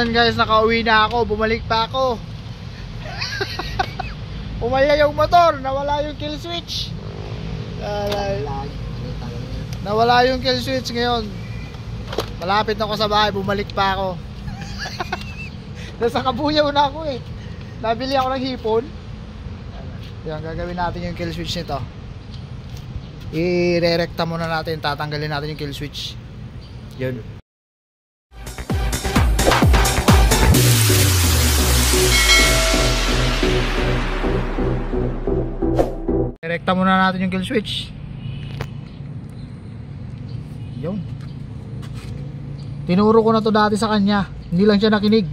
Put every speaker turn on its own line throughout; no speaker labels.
yan guys, nakauwi na ako, bumalik pa ako. Umalya yung motor, nawala yung kill switch. Nawala yung kill switch ngayon. Malapit na ako sa bahay, bumalik pa ako. Nasa Kabuyaw na ako eh. Nabili ako ng hipon. Yan, gagawin natin yung kill switch nito. I-re-recta muna natin, tatanggalin natin yung kill switch. Yun. Rekta muna natin yung kill switch. Yun. Tinuro ko na to dati sa kanya, hindi lang siya nakinig.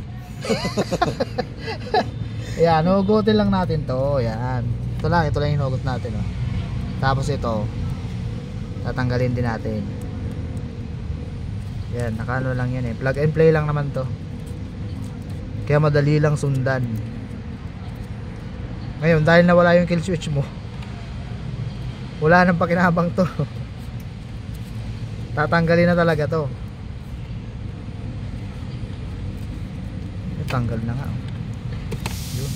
Ayan, hugutin lang natin to. Ayan. Ito lang yung hinugot natin, oh. Tapos ito tatanggalin din natin. Yan, nakano lang yan eh. Plug and play lang naman to. Kaya madali lang sundan. Ngayon, dahil nawala yung kill switch mo, wala nang pakinabang to. Tatanggalin na talaga to. Tanggal na nga. Yun.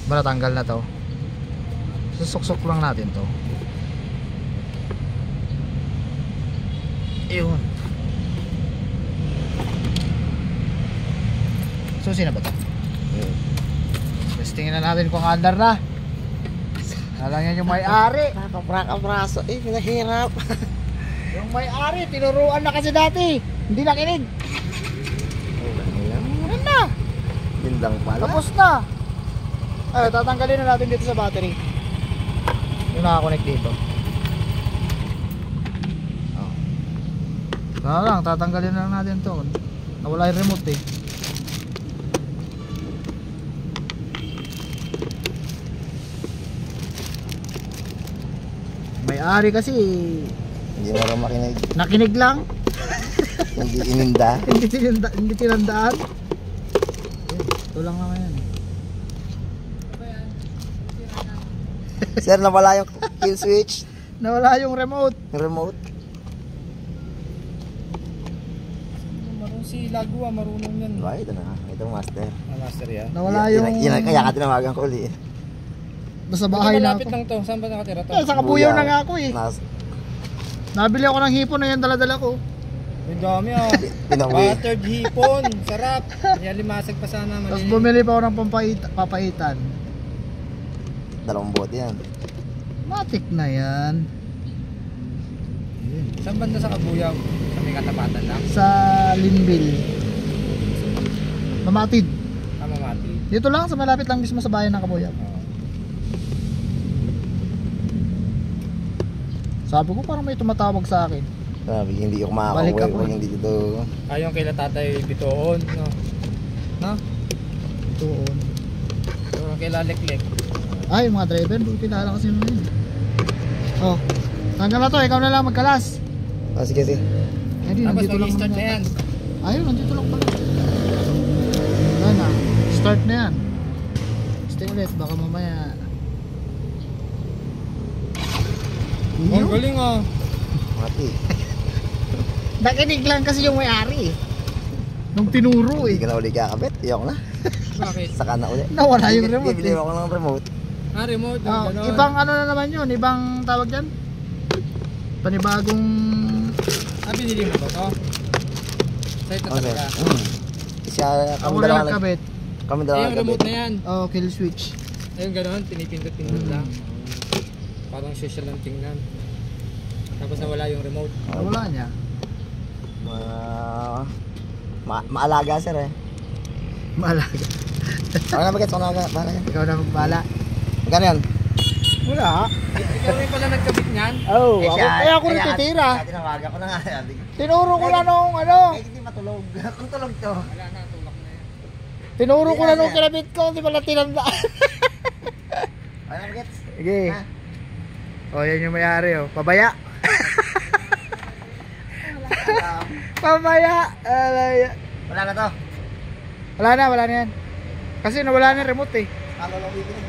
Matatanggal na to. Susuksok lang natin to. Yun. Susi na ba ito? Testingin na natin kung andar na. Alang yan yung may-ari.
Nakaprak-abraso. Pinahirap.
Yung may-ari, tinuruan na kasi dati. Hindi nakinig. Ano na?
Yun lang pala.
Tapos na. Ay, tatanggalin na natin dito sa battery. Yung nakakonect dito. Kaya lang, tatanggalin na natin to. Nawala yung remote eh. May-ari kasi
Hindi mo rin makinig.
nakinig lang.
Hindi ininda.
Hindi tinandaan. Ito lang naman yan.
Sir, nawala yung kill switch.
Nawala yung remote.
Yung remote.
Marunong si Lagua, marunong yan.
Right, ito na. Ito master.
Master yan.
Nawala yung...
Kaya ka tinawagan ko ulit.
Nasa bahay na
Malapit
ako.
lang to. Saan ba nakatira to?
Sa Kabuyaw na nga ako eh.
Nas,
Nabili ako ng hipon na yan, dala-dala ko.
Ang dami ah.
Pinawi.
Buttered hipon. Sarap. Kaya limasag pa sana.
Tapos bumili pa ako ng papaitan.
2 bote yan.
Matik na yan.
Saan banda sa Kabuyaw? Sa may katapatan lang?
Sa Linville. Mamatid.
Mamati.
Dito lang, sa malapit lang mismo sa bayan ng Kabuyaw. Sabi ko parang may tumatawag sa akin.
Sabi, hindi ako
Balik
makakauwi
ako.
kung hindi dito.
Ayong kay Tatay Bitoon. No? No?
Doon.
So, kay Laleklek.
Ay, yung mga driver, doon kilala kasi naman yun. Oh, hanggang na to, ikaw na lang magkalas.
Ah, sige, sige.
Eh di,
Tapos
nandito lang
mag-start na
naman
yan.
yata. Ayun, nandito lang pala. Ayun na, start na yan. Stay ulit, baka mamaya.
Ang galing ah.
Mati.
Nakinig lang kasi yung may-ari eh. Nung tinuro
Hindi
eh.
ka na uli kakabit. Iyok na.
Bakit?
Saka na uli.
Nawala yung remote
Bibili
eh.
ako ng remote.
Ah, remote.
Oh,
Ganon.
ibang ano na naman yun, ibang tawag dyan. Panibagong...
Ah, binili mo ba to? Sa ito
Okay.
talaga.
Siya,
Ako
kami
na
dalawa
nagkabit.
Kami
Eh,
dalawa
yung remote na
nagkabit.
yan.
Oh, kill switch.
Ayun gano'n, pinipindot-pindot lang. Parang social lang tingnan. Tapos nawala yung remote.
Wala niya.
Maalaga sir eh.
Maalaga.
Ako na bagets, ako na bahala yan.
Ikaw na magbala.
Magkano yan?
Wala.
Ikaw rin pala nagkabit niyan?
Oh, kaya ako rin titira.
Kaya tinawagan ko na nga.
Tinuro ko na nung ano.
Kahit hindi matulog. Kung tulog to.
Wala na, tulak na yan.
Tinuro ko na nung kinabit ko, hindi pala tinandaan.
Ako na bagets.
Sige. Oh, yan yung may-ari oh. Pabaya. Pabaya.
Wala na to.
Wala na yan. Kasi nawala na yung remote eh.
Ako lang bibili.